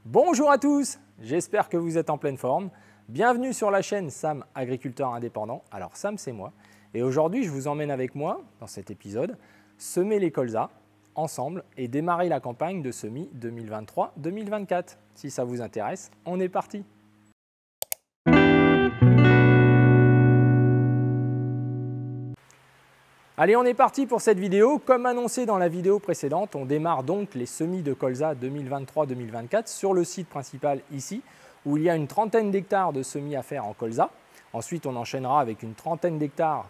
Bonjour à tous, j'espère que vous êtes en pleine forme. Bienvenue sur la chaîne Sam Agriculteur Indépendant. Alors Sam, c'est moi. Et aujourd'hui, je vous emmène avec moi, dans cet épisode, semer les colzas ensemble et démarrer la campagne de semis 2023-2024. Si ça vous intéresse, on est parti. Allez, on est parti pour cette vidéo. Comme annoncé dans la vidéo précédente, on démarre donc les semis de colza 2023-2024 sur le site principal ici, où il y a une trentaine d'hectares de semis à faire en colza. Ensuite, on enchaînera avec une trentaine d'hectares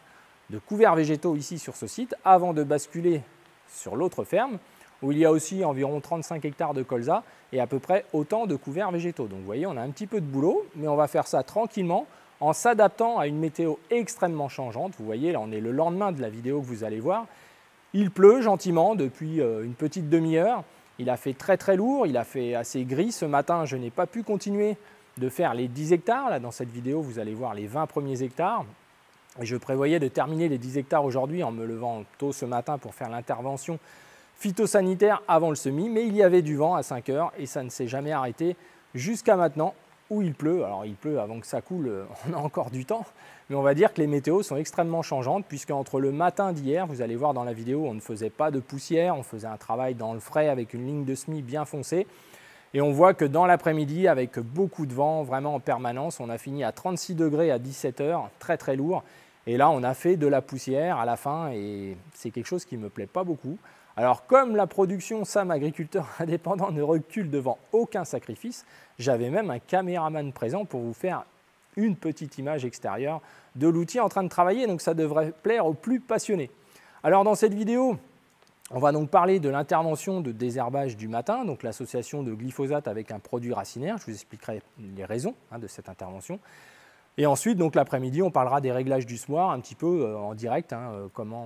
de couverts végétaux ici sur ce site, avant de basculer sur l'autre ferme, où il y a aussi environ 35 hectares de colza et à peu près autant de couverts végétaux. Donc vous voyez, on a un petit peu de boulot, mais on va faire ça tranquillement, en s'adaptant à une météo extrêmement changeante. Vous voyez, là on est le lendemain de la vidéo que vous allez voir. Il pleut gentiment depuis une petite demi-heure. Il a fait très lourd, il a fait assez gris. Ce matin, je n'ai pas pu continuer de faire les 10 hectares. Là, dans cette vidéo, vous allez voir les 20 premiers hectares. Et je prévoyais de terminer les 10 hectares aujourd'hui en me levant tôt ce matin pour faire l'intervention phytosanitaire avant le semis. Mais il y avait du vent à 5 heures et ça ne s'est jamais arrêté jusqu'à maintenant, où il pleut. Alors il pleut avant que ça coule, on a encore du temps, mais on va dire que les météos sont extrêmement changeantes, puisque entre le matin d'hier, vous allez voir dans la vidéo, on ne faisait pas de poussière, on faisait un travail dans le frais avec une ligne de semis bien foncée, et on voit que dans l'après-midi, avec beaucoup de vent, vraiment en permanence, on a fini à 36 degrés à 17 heures, très lourd, et là on a fait de la poussière à la fin, et c'est quelque chose qui ne me plaît pas beaucoup. Alors comme la production Sam Agriculteur Indépendant ne recule devant aucun sacrifice, j'avais même un caméraman présent pour vous faire une petite image extérieure de l'outil en train de travailler, donc ça devrait plaire aux plus passionnés. Alors dans cette vidéo, on va donc parler de l'intervention de désherbage du matin, donc l'association de glyphosate avec un produit racinaire. Je vous expliquerai les raisons de cette intervention. Et ensuite, donc l'après-midi, on parlera des réglages du soir, un petit peu en direct, comment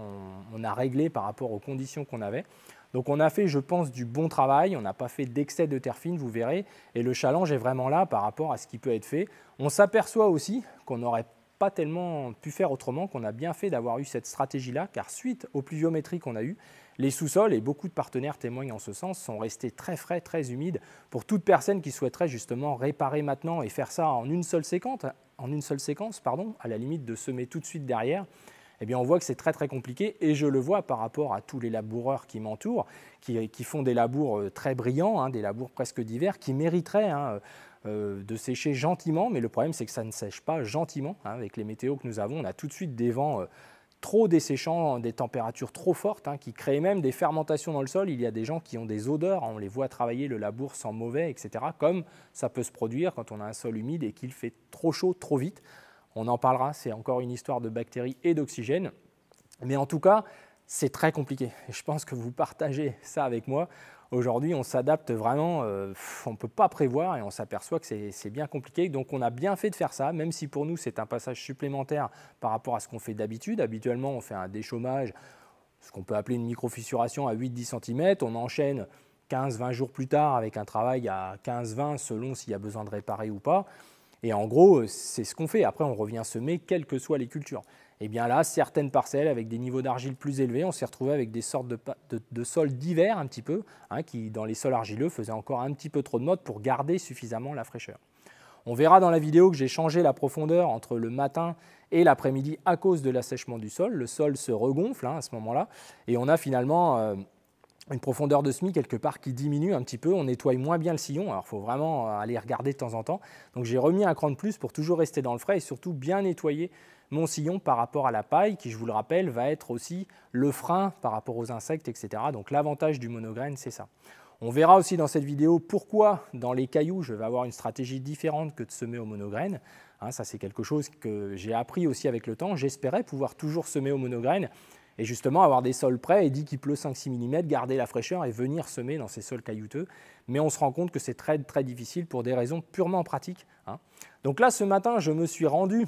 on a réglé par rapport aux conditions qu'on avait. Donc on a fait, je pense, du bon travail, on n'a pas fait d'excès de terre fine, vous verrez, et le challenge est vraiment là par rapport à ce qui peut être fait. On s'aperçoit aussi qu'on n'aurait pas tellement pu faire autrement, qu'on a bien fait d'avoir eu cette stratégie-là, car suite aux pluviométries qu'on a eues, les sous-sols, et beaucoup de partenaires témoignent en ce sens, sont restés très frais, très humides. Pour toute personne qui souhaiterait justement réparer maintenant et faire ça en une seule séquence, à la limite de semer tout de suite derrière, eh bien on voit que c'est très compliqué, et je le vois par rapport à tous les laboureurs qui m'entourent, qui font des labours très brillants, des labours presque d'hiver, qui mériteraient de sécher gentiment, mais le problème c'est que ça ne sèche pas gentiment. Avec les météos que nous avons, on a tout de suite des vents trop desséchants, des températures trop fortes, qui créent même des fermentations dans le sol. Il y a des gens qui ont des odeurs, on les voit travailler le labour sans mauvais, etc. Comme ça peut se produire quand on a un sol humide et qu'il fait trop chaud trop vite. On en parlera, c'est encore une histoire de bactéries et d'oxygène. Mais en tout cas, c'est très compliqué. Et je pense que vous partagez ça avec moi. Aujourd'hui, on s'adapte vraiment, on ne peut pas prévoir et on s'aperçoit que c'est bien compliqué. Donc on a bien fait de faire ça, même si pour nous c'est un passage supplémentaire par rapport à ce qu'on fait d'habitude. Habituellement, on fait un déchômage, ce qu'on peut appeler une microfissuration à 8-10 cm. On enchaîne 15-20 jours plus tard avec un travail à 15-20 selon s'il y a besoin de réparer ou pas. Et en gros, c'est ce qu'on fait. Après, on revient semer, quelles que soient les cultures. Et bien là, certaines parcelles avec des niveaux d'argile plus élevés, on s'est retrouvé avec des sortes de sols d'hiver un petit peu, qui dans les sols argileux faisaient encore un petit peu trop de mode pour garder suffisamment la fraîcheur. On verra dans la vidéo que j'ai changé la profondeur entre le matin et l'après-midi à cause de l'assèchement du sol. Le sol se regonfle à ce moment-là et on a finalement une profondeur de semis quelque part qui diminue un petit peu, on nettoie moins bien le sillon, alors il faut vraiment aller regarder de temps en temps. Donc j'ai remis un cran de plus pour toujours rester dans le frais et surtout bien nettoyer mon sillon par rapport à la paille qui, je vous le rappelle, va être aussi le frein par rapport aux insectes, etc. Donc l'avantage du monograine, c'est ça. On verra aussi dans cette vidéo pourquoi dans les cailloux, je vais avoir une stratégie différente que de semer au monograine. Ça c'est quelque chose que j'ai appris aussi avec le temps. J'espérais pouvoir toujours semer au monograine et justement avoir des sols prêts et dit qu'il pleut 5-6 mm, garder la fraîcheur et venir semer dans ces sols caillouteux. Mais on se rend compte que c'est très difficile pour des raisons purement pratiques. Donc là, ce matin, je me suis rendu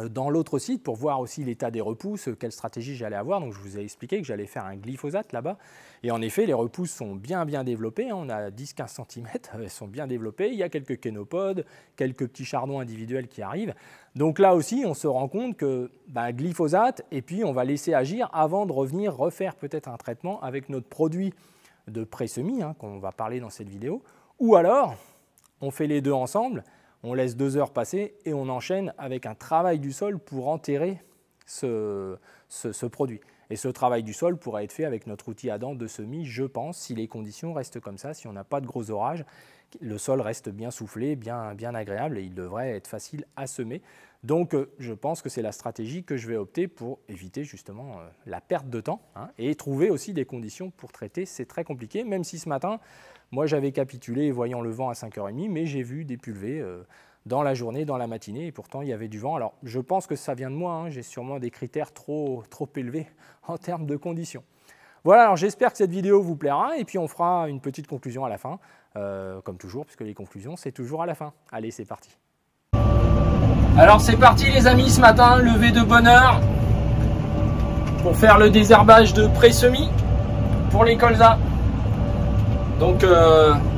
dans l'autre site pour voir aussi l'état des repousses, quelle stratégie j'allais avoir. Donc je vous ai expliqué que j'allais faire un glyphosate là-bas. Et en effet, les repousses sont bien développées. On a 10-15 cm, elles sont bien développées. Il y a quelques kénopodes, quelques petits chardons individuels qui arrivent. Donc là aussi, on se rend compte que glyphosate, et puis on va laisser agir avant de revenir refaire peut-être un traitement avec notre produit de pré-semis, qu'on va parler dans cette vidéo, Ou alors, on fait les deux ensemble, on laisse 2 heures passer et on enchaîne avec un travail du sol pour enterrer ce produit. Et ce travail du sol pourra être fait avec notre outil à dents de semis, je pense, si les conditions restent comme ça, si on n'a pas de gros orages, le sol reste bien soufflé, bien agréable et il devrait être facile à semer. Donc je pense que c'est la stratégie que je vais opter pour éviter justement la perte de temps et trouver aussi des conditions pour traiter. C'est très compliqué, même si ce matin, moi j'avais capitulé voyant le vent à 5h30, mais j'ai vu des pulvées dans la journée, dans la matinée, et pourtant il y avait du vent. Alors je pense que ça vient de moi, j'ai sûrement des critères trop élevés en termes de conditions. Voilà, alors j'espère que cette vidéo vous plaira, et puis on fera une petite conclusion à la fin, comme toujours, puisque les conclusions c'est toujours à la fin. Allez, c'est parti. Alors c'est parti les amis, ce matin, levé de bonne heure pour faire le désherbage de pré-semis pour les colzas. Donc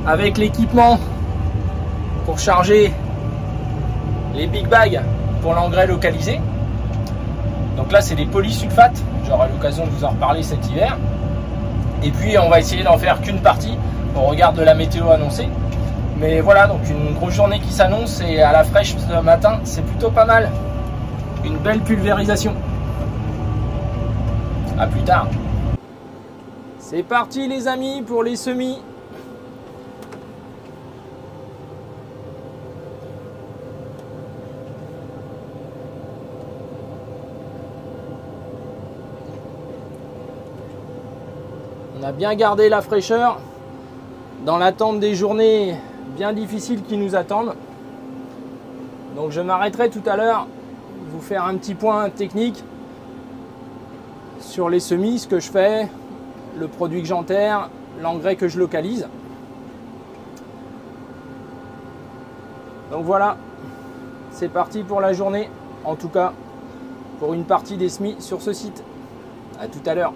avec l'équipement pour charger les big bags pour l'engrais localisé. Donc là c'est des polysulfates, j'aurai l'occasion de vous en reparler cet hiver. Et puis on va essayer d'en faire qu'une partie au regard de la météo annoncée. Mais voilà, donc une grosse journée qui s'annonce et à la fraîche ce matin, c'est plutôt pas mal. Une belle pulvérisation. A plus tard. C'est parti les amis pour les semis. On a bien gardé la fraîcheur dans l'attente des journées bien difficiles qui nous attendent. Donc je m'arrêterai tout à l'heure vous faire un petit point technique sur les semis, ce que je fais, le produit que j'enterre, l'engrais que je localise. Donc voilà, c'est parti pour la journée, en tout cas pour une partie des semis sur ce site. À tout à l'heure.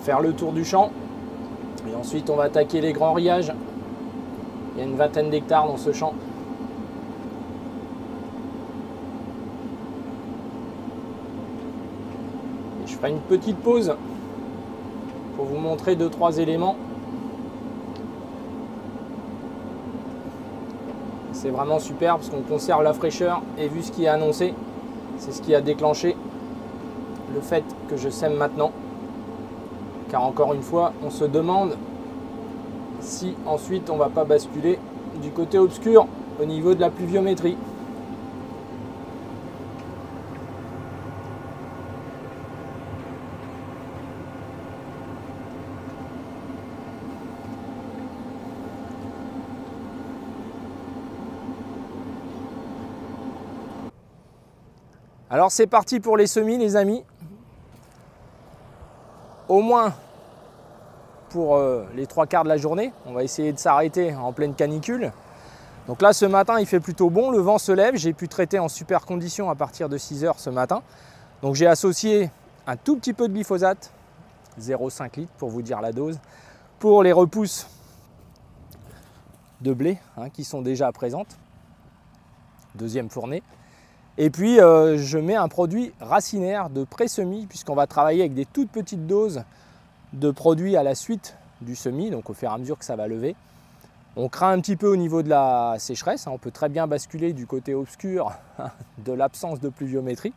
Faire le tour du champ et ensuite on va attaquer les grands riages. Il y a une vingtaine d'hectares dans ce champ. Et je ferai une petite pause pour vous montrer 2-3 éléments. C'est vraiment super parce qu'on conserve la fraîcheur et vu ce qui est annoncé, c'est ce qui a déclenché le fait que je sème maintenant. Car encore une fois, on se demande si ensuite on ne va pas basculer du côté obscur au niveau de la pluviométrie. Alors c'est parti pour les semis les amis. Au moins pour les 3/4 de la journée. On va essayer de s'arrêter en pleine canicule. Donc là, ce matin, il fait plutôt bon. Le vent se lève. J'ai pu traiter en super conditions à partir de 6 h ce matin. Donc j'ai associé un tout petit peu de glyphosate, 0,5 litres pour vous dire la dose, pour les repousses de blé qui sont déjà présentes. Deuxième fournée. Et puis, je mets un produit racinaire de pré-semis, puisqu'on va travailler avec des toutes petites doses de produits à la suite du semis, donc au fur et à mesure que ça va lever. On craint un petit peu au niveau de la sécheresse, on peut très bien basculer du côté obscur de l'absence de pluviométrie.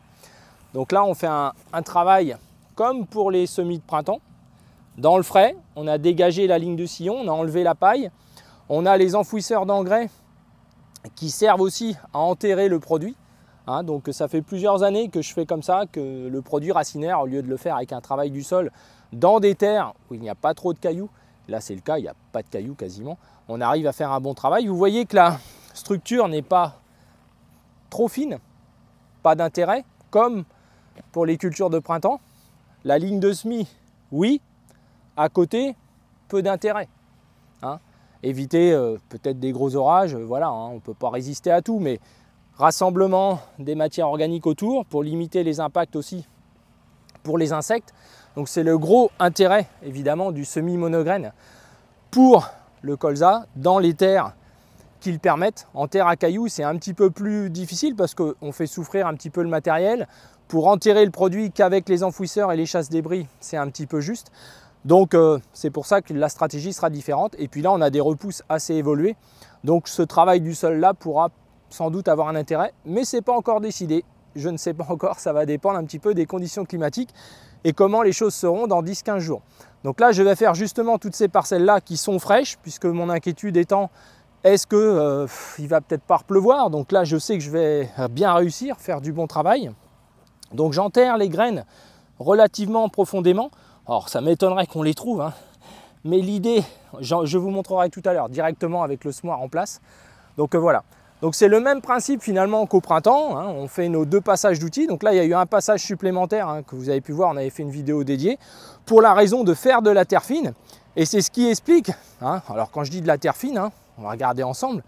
Donc là, on fait un travail comme pour les semis de printemps. Dans le frais, on a dégagé la ligne de sillon, on a enlevé la paille. On a les enfouisseurs d'engrais qui servent aussi à enterrer le produit. Donc ça fait plusieurs années que je fais comme ça, que le produit racinaire, au lieu de le faire avec un travail du sol dans des terres où il n'y a pas trop de cailloux, là c'est le cas, il n'y a pas de cailloux quasiment, on arrive à faire un bon travail. Vous voyez que la structure n'est pas trop fine, pas d'intérêt, comme pour les cultures de printemps. La ligne de semis, oui, à côté, peu d'intérêt. éviter peut-être des gros orages, voilà, hein, on ne peut pas résister à tout, mais rassemblement des matières organiques autour pour limiter les impacts aussi pour les insectes. Donc c'est le gros intérêt évidemment du semi-monograine pour le colza dans les terres qu'ils permettent. En terre à cailloux, c'est un petit peu plus difficile parce qu'on fait souffrir un petit peu le matériel. Pour enterrer le produit qu'avec les enfouisseurs et les chasse-débris, c'est un petit peu juste. Donc c'est pour ça que la stratégie sera différente. Et puis là, on a des repousses assez évoluées. Donc ce travail du sol là pourra sans doute avoir un intérêt, mais ce n'est pas encore décidé. Je ne sais pas encore, ça va dépendre un petit peu des conditions climatiques et comment les choses seront dans 10-15 jours. Donc là, je vais faire justement toutes ces parcelles-là qui sont fraîches, puisque mon inquiétude étant, est-ce qu'il va peut-être pas pleuvoir? Donc là, je sais que je vais bien réussir, faire du bon travail. Donc j'enterre les graines relativement profondément. Alors ça m'étonnerait qu'on les trouve, hein. Mais l'idée, je vous montrerai tout à l'heure directement avec le semoir en place. Donc voilà. Donc c'est le même principe finalement qu'au printemps, hein. On fait nos 2 passages d'outils. Donc là il y a eu un passage supplémentaire, hein, que vous avez pu voir, on avait fait une vidéo dédiée, pour la raison de faire de la terre fine. Et c'est ce qui explique, hein, alors quand je dis de la terre fine, hein, on va regarder ensemble,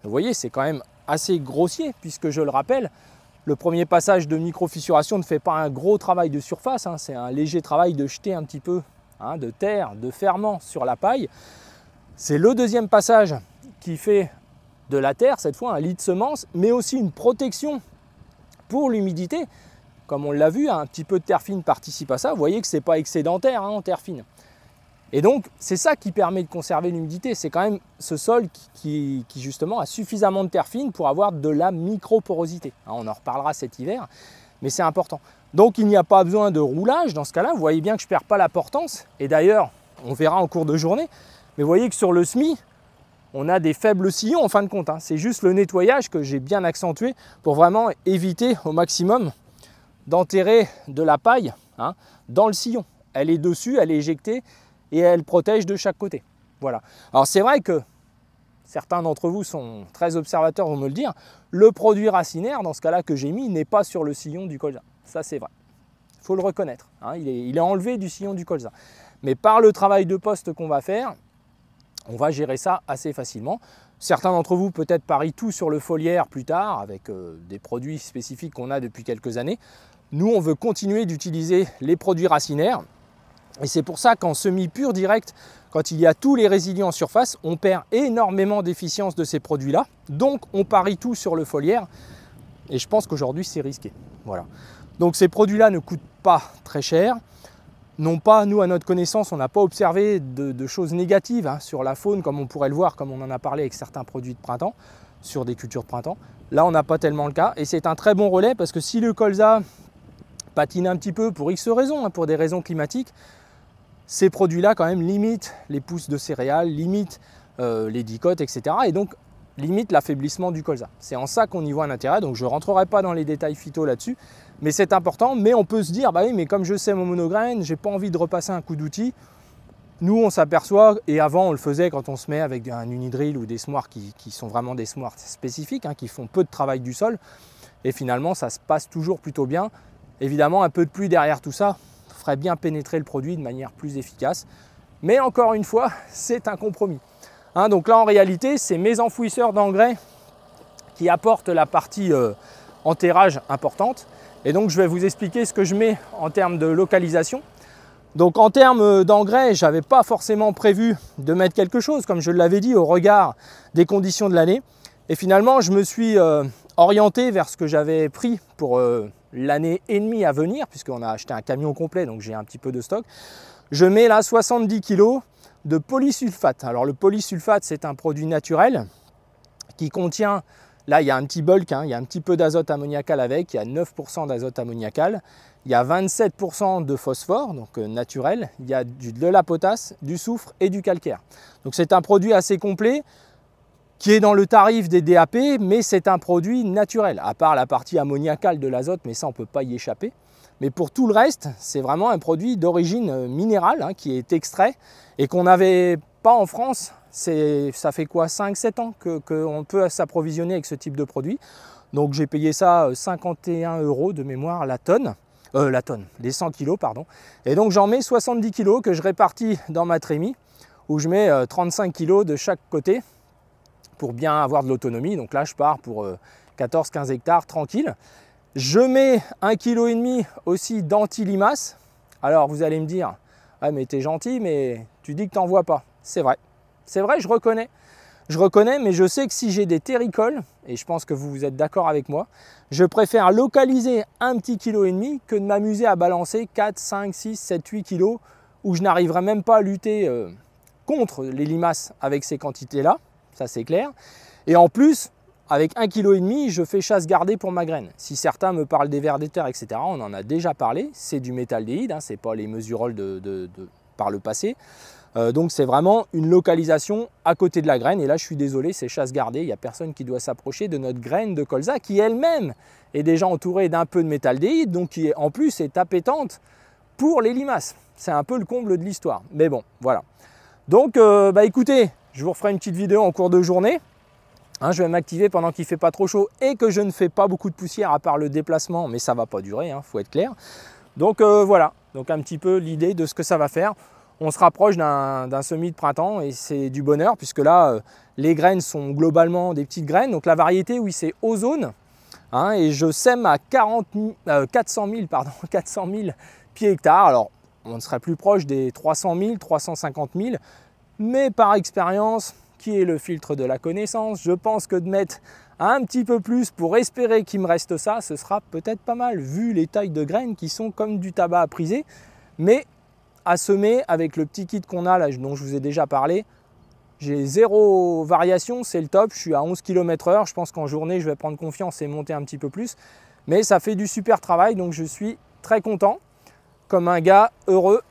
vous voyez c'est quand même assez grossier, puisque je le rappelle, le premier passage de micro-fissuration ne fait pas un gros travail de surface, hein, c'est un léger travail de jeter un petit peu, hein, de terre, de ferment sur la paille. C'est le deuxième passage qui fait de la terre, cette fois un lit de semences, mais aussi une protection pour l'humidité. Comme on l'a vu, un petit peu de terre fine participe à ça. Vous voyez que ce n'est pas excédentaire, hein, en terre fine. Et donc, c'est ça qui permet de conserver l'humidité. C'est quand même ce sol qui justement a suffisamment de terre fine pour avoir de la microporosité. On en reparlera cet hiver, mais c'est important. Donc, il n'y a pas besoin de roulage dans ce cas-là. Vous voyez bien que je ne perds pas la portance. Et d'ailleurs, on verra en cours de journée. Mais vous voyez que sur le semis, on a des faibles sillons en fin de compte, hein. C'est juste le nettoyage que j'ai bien accentué pour vraiment éviter au maximum d'enterrer de la paille, hein, dans le sillon. Elle est dessus, elle est éjectée et elle protège de chaque côté. Voilà. Alors c'est vrai que certains d'entre vous sont très observateurs, vont me le dire, le produit racinaire dans ce cas-là que j'ai mis n'est pas sur le sillon du colza. Ça c'est vrai. Il faut le reconnaître, hein, il est enlevé du sillon du colza. Mais par le travail de poste qu'on va faire, on va gérer ça assez facilement. Certains d'entre vous peut-être parient tout sur le foliaire plus tard avec des produits spécifiques qu'on a depuis quelques années. Nous, on veut continuer d'utiliser les produits racinaires. Et c'est pour ça qu'en semis pur direct, quand il y a tous les résidus en surface, on perd énormément d'efficience de ces produits-là. Donc, on parie tout sur le foliaire. Et je pense qu'aujourd'hui, c'est risqué. Voilà. Donc, ces produits-là ne coûtent pas très cher. Non pas, nous, à notre connaissance, on n'a pas observé de choses négatives, hein, sur la faune, comme on pourrait le voir, comme on en a parlé avec certains produits de printemps, sur des cultures de printemps. Là, on n'a pas tellement le cas. Et c'est un très bon relais parce que si le colza patine un petit peu pour X raisons, hein, pour des raisons climatiques, ces produits-là, quand même, limitent les pousses de céréales, limitent les dicotes, etc. Et donc, limitent l'affaiblissement du colza. C'est en ça qu'on y voit un intérêt. Donc, je ne rentrerai pas dans les détails phyto là-dessus. Mais c'est important, mais on peut se dire, bah oui, mais comme je sais mon monograine, j'ai pas envie de repasser un coup d'outil. Nous, on s'aperçoit, et avant on le faisait quand on se met avec un unidrill ou des semoirs qui sont vraiment des semoirs spécifiques, hein, qui font peu de travail du sol, et finalement ça se passe toujours plutôt bien. Évidemment, un peu de pluie derrière tout ça ferait bien pénétrer le produit de manière plus efficace. Mais encore une fois, c'est un compromis. Hein, donc là, en réalité, c'est mes enfouisseurs d'engrais qui apportent la partie enterrage importante. Et donc, je vais vous expliquer ce que je mets en termes de localisation. Donc, en termes d'engrais, je n'avais pas forcément prévu de mettre quelque chose, comme je l'avais dit, au regard des conditions de l'année. Et finalement, je me suis orienté vers ce que j'avais pris pour l'année et demie à venir, puisqu'on a acheté un camion complet, donc j'ai un petit peu de stock. Je mets là 70 kg de polysulfate. Alors, le polysulfate, c'est un produit naturel qui contient... Là, il y a un petit bulk, hein, il y a un petit peu d'azote ammoniacal avec, il y a 9% d'azote ammoniacal, il y a 27% de phosphore, donc naturel, il y a de la potasse, du soufre et du calcaire. Donc c'est un produit assez complet qui est dans le tarif des DAP, mais c'est un produit naturel, à part la partie ammoniacale de l'azote, mais ça on ne peut pas y échapper. Mais pour tout le reste, c'est vraiment un produit d'origine minérale, hein, qui est extrait et qu'on n'avait pas en France. Ça fait quoi, 5-7 ans qu'on peut s'approvisionner avec ce type de produit. Donc j'ai payé ça 51 € de mémoire la tonne, les 100 kg, pardon. Et donc j'en mets 70 kg que je répartis dans ma trémie où je mets 35 kg de chaque côté pour bien avoir de l'autonomie. Donc là, je pars pour 14-15 hectares tranquille. Je mets 1,5 kg aussi d'anti-limaces. Alors vous allez me dire, ah mais t'es gentil, mais tu dis que t'en vois pas. C'est vrai, je reconnais. Je reconnais, mais je sais que si j'ai des terricoles, et je pense que vous êtes d'accord avec moi, je préfère localiser un petit kilo et demi que de m'amuser à balancer 4, 5, 6, 7, 8 kilos où je n'arriverai même pas à lutter contre les limaces avec ces quantités-là, ça c'est clair. Et en plus, avec 1,5 kg, je fais chasse gardée pour ma graine. Si certains me parlent des vers des terres, etc., on en a déjà parlé, c'est du métaldéhyde, hein, ce n'est pas les mesurols par le passé. Donc c'est vraiment une localisation à côté de la graine. Et là, je suis désolé, c'est chasse gardée. Il n'y a personne qui doit s'approcher de notre graine de colza qui elle-même est déjà entourée d'un peu de métaldéhyde, donc qui en plus est appétante pour les limaces. C'est un peu le comble de l'histoire. Mais bon, voilà. Donc, écoutez, je vous referai une petite vidéo en cours de journée. Hein, je vais m'activer pendant qu'il ne fait pas trop chaud et que je ne fais pas beaucoup de poussière à part le déplacement. Mais ça ne va pas durer, hein, faut être clair. Donc voilà, donc un petit peu l'idée de ce que ça va faire. On se rapproche d'un semis de printemps et c'est du bonheur puisque là, les graines sont globalement des petites graines. Donc la variété, oui, c'est ozone. Hein, et je sème à 400 000 pieds hectares. Alors, on serait plus proche des 300 000, 350 000. Mais par expérience, qui est le filtre de la connaissance, je pense que de mettre un petit peu plus pour espérer qu'il me reste ça, ce sera peut-être pas mal, vu les tailles de graines qui sont comme du tabac à priser. Mais à semer avec le petit kit qu'on a là, dont je vous ai déjà parlé, j'ai zéro variation, c'est le top. Je suis à 11 km/h, je pense qu'en journée je vais prendre confiance et monter un petit peu plus, mais ça fait du super travail, donc je suis très content, comme un gars heureux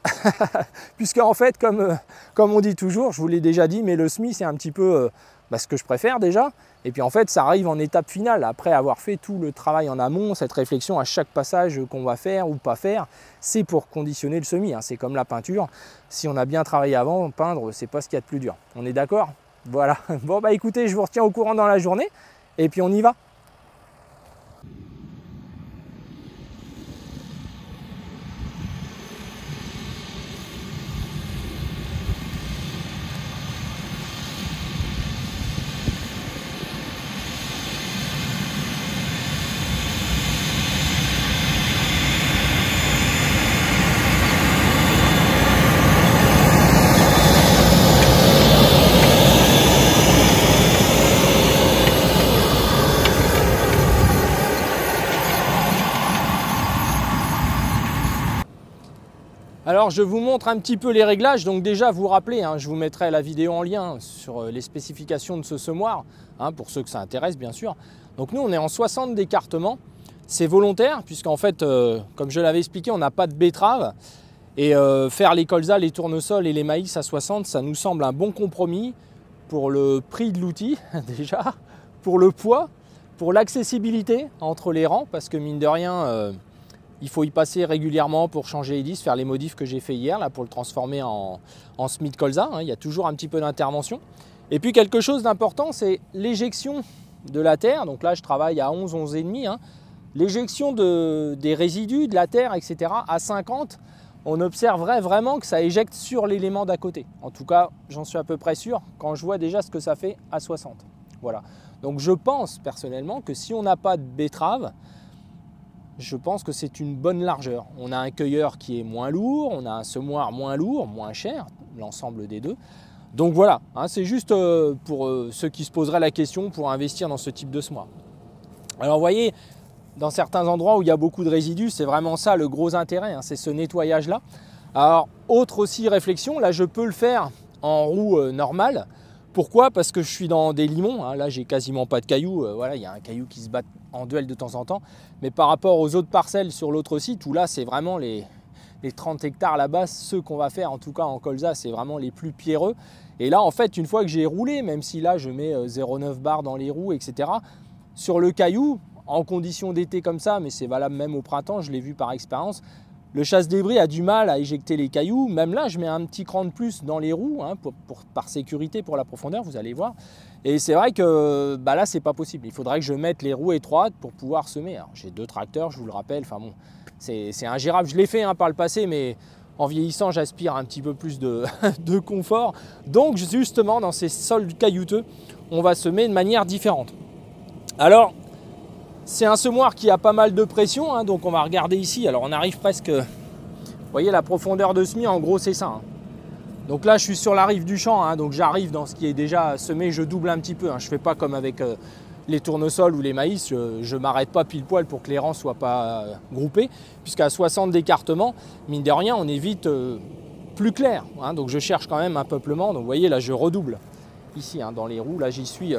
puisque en fait comme on dit toujours, je vous l'ai déjà dit, mais le semis c'est un petit peu ce que je préfère déjà, et puis en fait ça arrive en étape finale après avoir fait tout le travail en amont, cette réflexion à chaque passage qu'on va faire ou pas faire, c'est pour conditionner le semis, hein. C'est comme la peinture, si on a bien travaillé avant, peindre c'est pas ce qu'il y a de plus dur, on est d'accord? Voilà, bon écoutez, je vous retiens au courant dans la journée et puis on y va. Alors je vous montre un petit peu les réglages, donc déjà vous rappelez, hein, je vous mettrai la vidéo en lien sur les spécifications de ce semoir, hein, pour ceux que ça intéresse bien sûr. Donc nous on est en 60 d'écartement, c'est volontaire puisqu'en fait, comme je l'avais expliqué, on n'a pas de betterave et faire les colzas, les tournesols et les maïs à 60, ça nous semble un bon compromis pour le prix de l'outil déjà, pour le poids, pour l'accessibilité entre les rangs, parce que mine de rien, il faut y passer régulièrement pour changer les disques, faire les modifs que j'ai fait hier là, pour le transformer en semis de colza, hein. Il y a toujours un petit peu d'intervention. Et puis quelque chose d'important, c'est l'éjection de la terre. Donc là, je travaille à 11, 11,5. Hein. L'éjection des résidus de la terre, etc. À 50, on observerait vraiment que ça éjecte sur l'élément d'à côté. En tout cas, j'en suis à peu près sûr quand je vois déjà ce que ça fait à 60. Voilà. Donc je pense personnellement que si on n'a pas de betterave, je pense que c'est une bonne largeur. On a un cueilleur qui est moins lourd, on a un semoir moins lourd, moins cher, l'ensemble des deux. Donc voilà, hein, c'est juste pour ceux qui se poseraient la question pour investir dans ce type de semoir. Alors vous voyez, dans certains endroits où il y a beaucoup de résidus, c'est vraiment ça le gros intérêt, hein, c'est ce nettoyage-là. Alors autre aussi réflexion, là je peux le faire en roue normale. Pourquoi? Parce que je suis dans des limons, hein. Là j'ai quasiment pas de cailloux, voilà, il y a un caillou qui se bat en duel de temps en temps, mais par rapport aux autres parcelles sur l'autre site, où là c'est vraiment les 30 hectares là-bas, ceux qu'on va faire en tout cas en colza, c'est vraiment les plus pierreux. Et là en fait, une fois que j'ai roulé, même si là je mets 0,9 bar dans les roues, etc., sur le caillou, en conditions d'été comme ça, mais c'est valable même au printemps, je l'ai vu par expérience, le chasse-débris a du mal à éjecter les cailloux. Même là, je mets un petit cran de plus dans les roues, hein, par sécurité pour la profondeur, vous allez voir. Et c'est vrai que là, c'est pas possible. Il faudrait que je mette les roues étroites pour pouvoir semer. J'ai 2 tracteurs, je vous le rappelle. Enfin bon, c'est ingérable. Je l'ai fait par le passé, mais En vieillissant, j'aspire un petit peu plus de, de confort. Donc justement, dans ces sols caillouteux, on va semer de manière différente. Alors, c'est un semoir qui a pas mal de pression, hein, donc on va regarder ici. Alors on arrive presque, vous voyez la profondeur de semis, en gros c'est ça. Hein. Donc là je suis sur la rive du champ, hein, donc j'arrive dans ce qui est déjà semé, je double un petit peu. Hein. Je ne fais pas comme avec les tournesols ou les maïs, je ne m'arrête pas pile poil pour que les rangs ne soient pas groupés, puisqu'à 60 d'écartement, mine de rien, on est vite plus clair. Hein, donc je cherche quand même un peuplement, donc vous voyez là je redouble. Ici, hein, dans les roues, là j'y suis,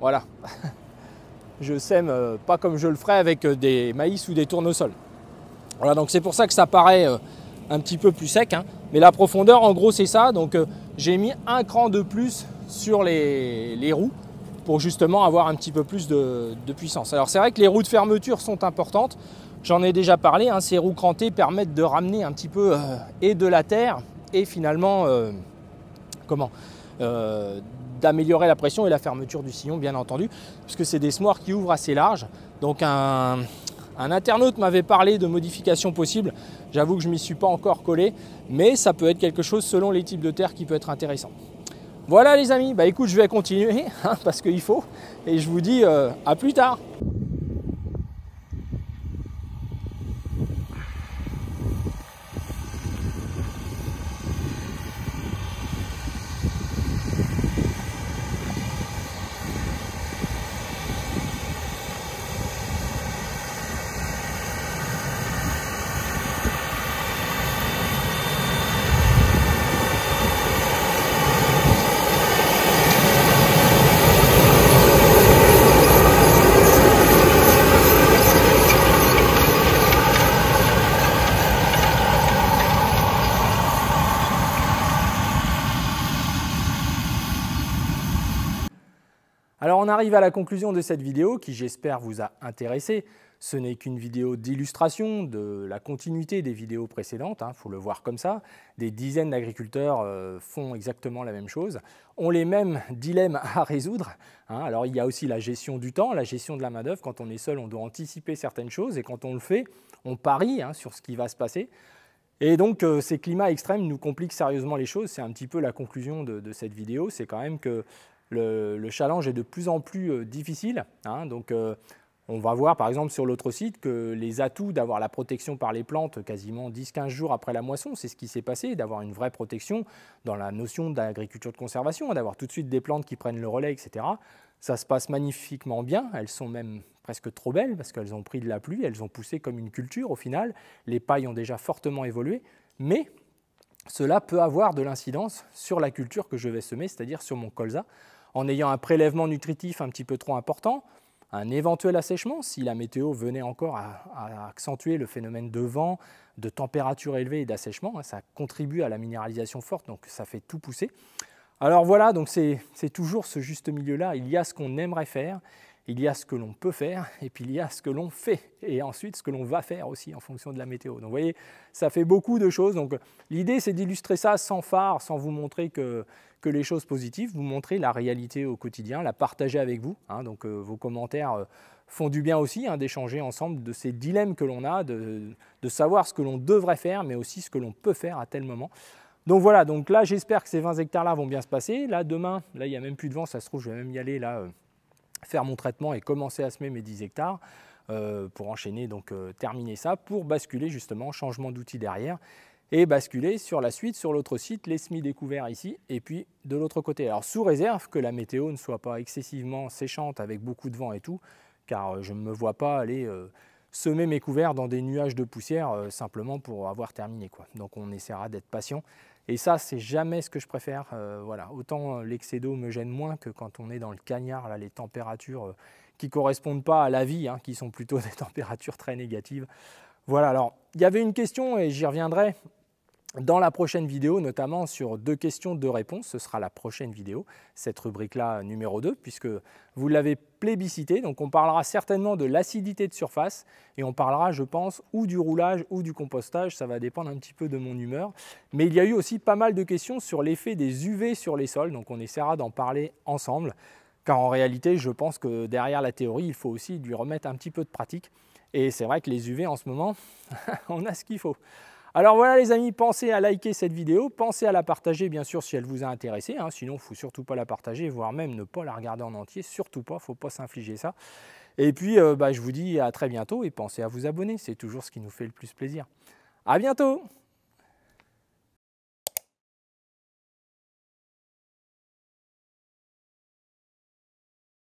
voilà. Je sème pas comme je le ferais avec des maïs ou des tournesols. Voilà, donc c'est pour ça que ça paraît un petit peu plus sec, hein. Mais la profondeur, en gros, c'est ça. Donc j'ai mis un cran de plus sur les roues pour justement avoir un petit peu plus de puissance. Alors c'est vrai que les roues de fermeture sont importantes. J'en ai déjà parlé, hein, ces roues crantées permettent de ramener un petit peu et de la terre et finalement d'améliorer la pression et la fermeture du sillon, bien entendu, puisque c'est des semoirs qui ouvrent assez large. Donc un internaute m'avait parlé de modifications possibles. J'avoue que je ne m'y suis pas encore collé, mais ça peut être quelque chose selon les types de terre qui peut être intéressant. Voilà les amis, bah écoute, je vais continuer hein, parce qu'il faut, et je vous dis à plus tard. Alors on arrive à la conclusion de cette vidéo qui j'espère vous a intéressé. Ce n'est qu'une vidéo d'illustration de la continuité des vidéos précédentes, il faut le voir comme ça. Des dizaines d'agriculteurs font exactement la même chose, ont les mêmes dilemmes à résoudre. Alors il y a aussi la gestion du temps, la gestion de la main-d'œuvre. Quand on est seul, on doit anticiper certaines choses et quand on le fait, on parie sur ce qui va se passer. Et donc ces climats extrêmes nous compliquent sérieusement les choses. C'est un petit peu la conclusion de cette vidéo. C'est quand même que le challenge est de plus en plus difficile. Donc on va voir par exemple sur l'autre site que les atouts d'avoir la protection par les plantes quasiment 10-15 jours après la moisson, c'est ce qui s'est passé, d'avoir une vraie protection dans la notion d'agriculture de conservation, d'avoir tout de suite des plantes qui prennent le relais, etc. Ça se passe magnifiquement bien, elles sont même presque trop belles parce qu'elles ont pris de la pluie, elles ont poussé comme une culture au final, les pailles ont déjà fortement évolué, mais cela peut avoir de l'incidence sur la culture que je vais semer, c'est-à-dire sur mon colza, en ayant un prélèvement nutritif un petit peu trop important, un éventuel assèchement, si la météo venait encore à accentuer le phénomène de vent, de température élevée et d'assèchement, ça contribue à la minéralisation forte, donc ça fait tout pousser. Alors voilà, donc c'est toujours ce juste milieu-là, il y a ce qu'on aimerait faire, il y a ce que l'on peut faire, et puis il y a ce que l'on fait, et ensuite ce que l'on va faire aussi en fonction de la météo. Donc vous voyez, ça fait beaucoup de choses. Donc l'idée c'est d'illustrer ça sans phare, sans vous montrer que les choses positives, vous montrer la réalité au quotidien, la partager avec vous. Donc vos commentaires font du bien aussi, d'échanger ensemble de ces dilemmes que l'on a, de savoir ce que l'on devrait faire, mais aussi ce que l'on peut faire à tel moment. Donc voilà, donc là j'espère que ces 20 hectares-là vont bien se passer. Là demain, là il n'y a même plus de vent, ça se trouve je vais même y aller là, faire mon traitement et commencer à semer mes 10 hectares pour enchaîner, donc terminer ça, pour basculer justement, changement d'outil derrière, et basculer sur la suite, sur l'autre site, les semis découverts ici, et puis de l'autre côté. Alors sous réserve que la météo ne soit pas excessivement séchante avec beaucoup de vent et tout, car je ne me vois pas aller semer mes couverts dans des nuages de poussière simplement pour avoir terminé, quoi. Donc on essaiera d'être patient. Et ça, c'est jamais ce que je préfère. Voilà. Autant l'excès d'eau me gêne moins que quand on est dans le cagnard, là, les températures qui ne correspondent pas à la vie, qui sont plutôt des températures très négatives. Voilà, alors il y avait une question et j'y reviendrai dans la prochaine vidéo, notamment sur 2 questions, 2 réponses. Ce sera la prochaine vidéo, cette rubrique-là numéro 2, puisque vous l'avez plébiscité. Donc on parlera certainement de l'acidité de surface et on parlera, je pense, ou du roulage ou du compostage. Ça va dépendre un petit peu de mon humeur. Mais il y a eu aussi pas mal de questions sur l'effet des UV sur les sols. Donc on essaiera d'en parler ensemble. Car en réalité, je pense que derrière la théorie, il faut aussi lui remettre un petit peu de pratique. Et c'est vrai que les UV en ce moment, on a ce qu'il faut. Alors voilà les amis, pensez à liker cette vidéo, pensez à la partager bien sûr si elle vous a intéressé, hein, sinon il ne faut surtout pas la partager, voire même ne pas la regarder en entier, surtout pas, il ne faut pas s'infliger ça. Et puis je vous dis à très bientôt et pensez à vous abonner, c'est toujours ce qui nous fait le plus plaisir. À bientôt!